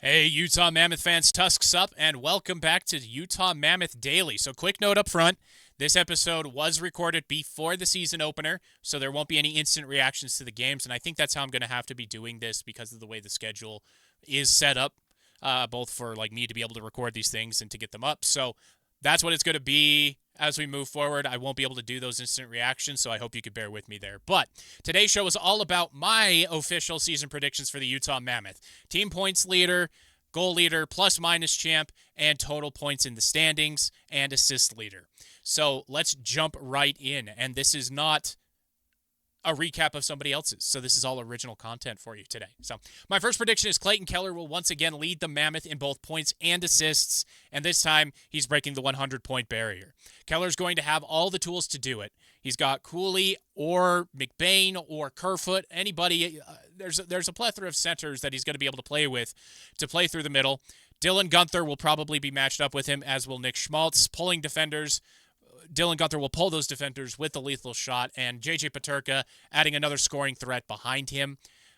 Hey, Utah Mammoth fans, Tusks up, and welcome back to Utah Mammoth Daily. So, quick note up front, this episode was recorded before the season opener, so there won't be any instant reactions to the games, and I think that's how I'm going to have to be doing this because of the way the schedule is set up, both for me to be able to record these things and to get them up. So, that's what it's going to be as we move forward. I won't be able to do those instant reactions, so I hope you could bear with me there. But today's show is all about my official season predictions for the Utah Mammoth. Team points leader, goal leader, plus minus champ, and total points in the standings, and assist leader. So let's jump right in. And this is not a recap of somebody else's. So this is all original content for you today. So my first prediction is Clayton Keller will once again lead the Mammoth in both points and assists, and this time he's breaking the 100-point barrier. Keller's going to have all the tools to do it. He's got Cooley or McBain or Kerfoot, anybody. There's a plethora of centers that he's going to be able to play through the middle. Dylan Guenther will probably be matched up with him, as will Nick Schmaltz, pulling defenders. Dylan Guenther will pull those defenders with the lethal shot, and J.J. Peterka adding another scoring threat behind him.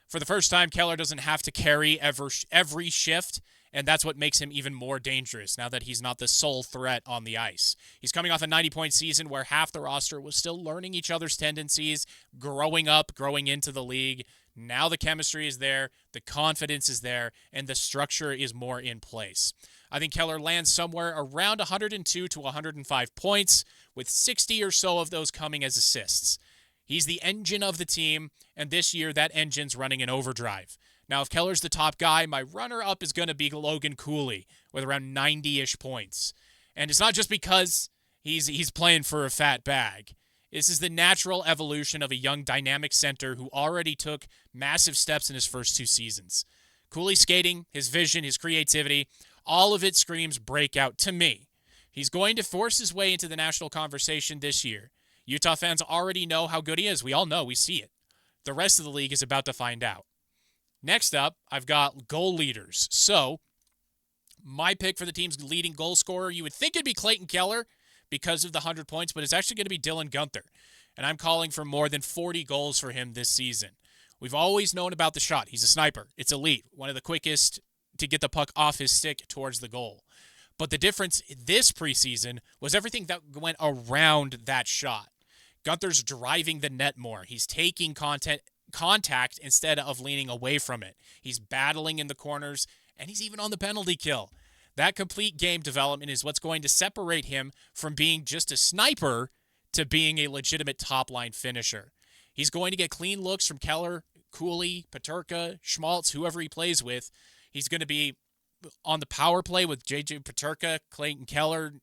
For the first time, Keller doesn't have to carry every shift, and that's what makes him even more dangerous now that he's not the sole threat on the ice. He's coming off a 90-point season where half the roster was still learning each other's tendencies, growing into the league. Now the chemistry is there, the confidence is there, and the structure is more in place. I think Keller lands somewhere around 102 to 105 points, with 60 or so of those coming as assists. He's the engine of the team, and this year that engine's running in overdrive. Now, if Keller's the top guy, my runner-up is going to be Logan Cooley with around 90-ish points. And it's not just because he's playing for a fat bag. This is the natural evolution of a young dynamic center who already took massive steps in his first two seasons. Cooley's skating, his vision, his creativity, all of it screams breakout to me. He's going to force his way into the national conversation this year. Utah fans already know how good he is. We all know. We see it. The rest of the league is about to find out. Next up, I've got goal leaders. So, my pick for the team's leading goal scorer, you would think it'd be Clayton Keller because of the 100 points, but it's actually going to be Dylan Guenther. And I'm calling for more than 40 goals for him this season. We've always known about the shot. He's a sniper. It's elite. One of the quickest to get the puck off his stick towards the goal. But the difference this preseason was everything that went around that shot. Gunther's driving the net more. He's taking contact instead of leaning away from it. He's battling in the corners, and he's even on the penalty kill. That complete game development is what's going to separate him from being just a sniper to being a legitimate top-line finisher. He's going to get clean looks from Keller, Cooley, Peterka, Schmaltz, whoever he plays with. He's going to be on the power play with J.J. Peterka, Clayton Keller,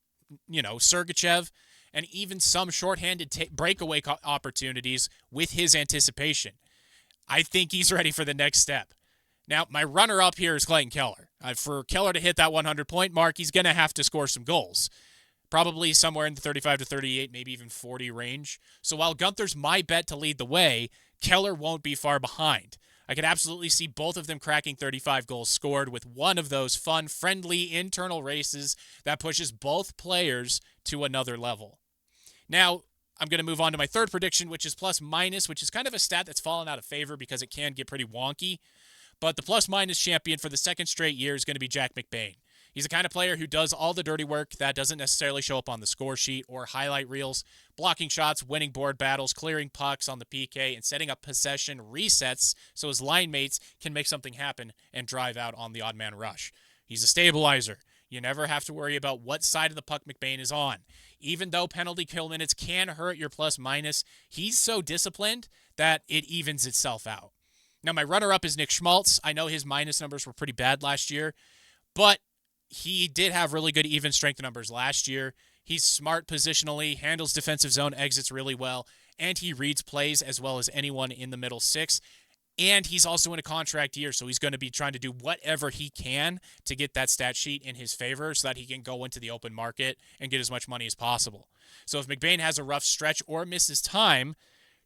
Sergachev, and even some shorthanded breakaway opportunities with his anticipation. I think he's ready for the next step. Now, my runner-up here is Clayton Keller. For Keller to hit that 100-point mark, he's going to have to score some goals. Probably somewhere in the 35 to 38, maybe even 40 range. So while Gunther's my bet to lead the way, Keller won't be far behind. I could absolutely see both of them cracking 35 goals scored with one of those fun, friendly internal races that pushes both players to another level. Now, I'm going to move on to my third prediction, which is plus-minus, which is kind of a stat that's fallen out of favor because it can get pretty wonky. But the plus-minus champion for the second straight year is going to be Jack McBain. He's the kind of player who does all the dirty work that doesn't necessarily show up on the score sheet or highlight reels, blocking shots, winning board battles, clearing pucks on the PK, and setting up possession resets so his line mates can make something happen and drive out on the odd man rush. He's a stabilizer. You never have to worry about what side of the puck McBain is on. Even though penalty kill minutes can hurt your plus-minus, he's so disciplined that it evens itself out. Now, my runner-up is Nick Schmaltz. I know his minus numbers were pretty bad last year, but he did have really good even strength numbers last year. He's smart positionally, handles defensive zone exits really well, and he reads plays as well as anyone in the middle six. And he's also in a contract year, so he's going to be trying to do whatever he can to get that stat sheet in his favor so that he can go into the open market and get as much money as possible. So if McBain has a rough stretch or misses time,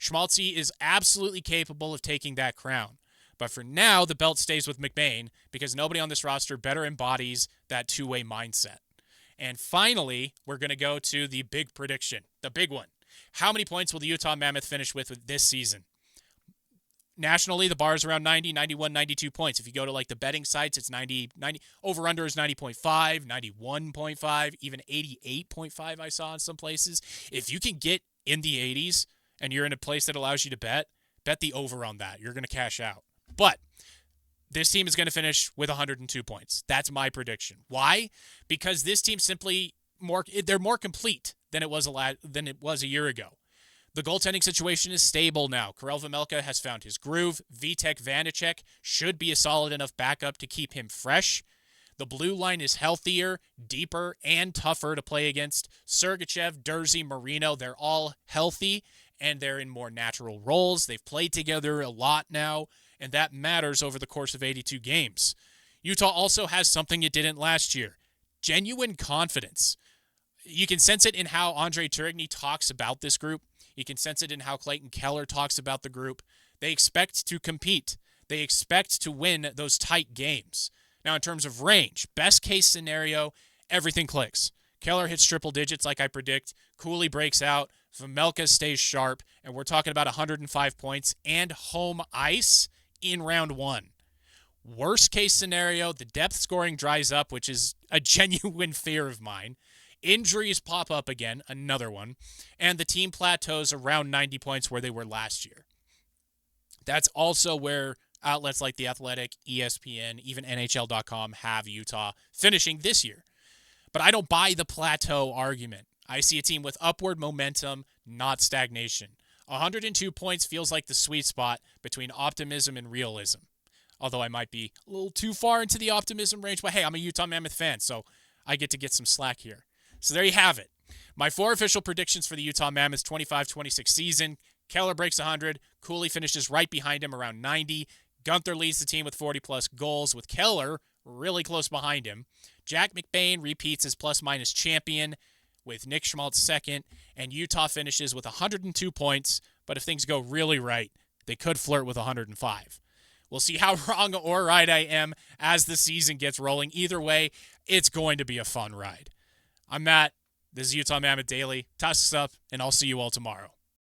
Schmaltzy is absolutely capable of taking that crown. But for now, the belt stays with McBain because nobody on this roster better embodies that two-way mindset. And finally, we're going to go to the big prediction, the big one. How many points will the Utah Mammoth finish with this season? nationally, the bar is around 90, 91, 92 points. If you go to like the betting sites, it's 90, over under is 90.5, 91.5, even 88.5 I saw in some places. If you can get in the 80s and you're in a place that allows you to bet the over on that. You're going to cash out. But this team is going to finish with 102 points. That's my prediction. Why? Because this team they're more complete than it was a year ago. The goaltending situation is stable now. Karel Vejmelka has found his groove. Vitek Vanacek should be a solid enough backup to keep him fresh. The blue line is healthier, deeper, and tougher to play against. Sergachev, Durzi, Marino, they're all healthy, and they're in more natural roles. They've played together a lot now, and that matters over the course of 82 games. Utah also has something it didn't last year. Genuine confidence. You can sense it in how Andre Turigny talks about this group. You can sense it in how Clayton Keller talks about the group. They expect to compete. They expect to win those tight games. Now, in terms of range, best case scenario, everything clicks. Keller hits triple digits like I predict. Cooley breaks out. Vejmelka stays sharp. And we're talking about 105 points and home ice in round one. Worst case scenario, the depth scoring dries up, which is a genuine fear of mine. Injuries pop up again, another one, and the team plateaus around 90 points where they were last year. That's also where outlets like The Athletic, ESPN, even NHL.com have Utah finishing this year. But I don't buy the plateau argument. I see a team with upward momentum, not stagnation. 102 points feels like the sweet spot between optimism and realism. Although I might be a little too far into the optimism range, but hey, I'm a Utah Mammoth fan, so I get to get some slack here. So there you have it. My 4 official predictions for the Utah Mammoths 25-26 season. Keller breaks 100. Cooley finishes right behind him around 90. Gunther leads the team with 40-plus goals, with Keller really close behind him. Jack McBain repeats as plus-minus champion with Nick Schmaltz second. And Utah finishes with 102 points, but if things go really right, they could flirt with 105. We'll see how wrong or right I am as the season gets rolling. Either way, it's going to be a fun ride. I'm Matt. This is Utah Mammoth Daily. Tusks up, and I'll see you all tomorrow.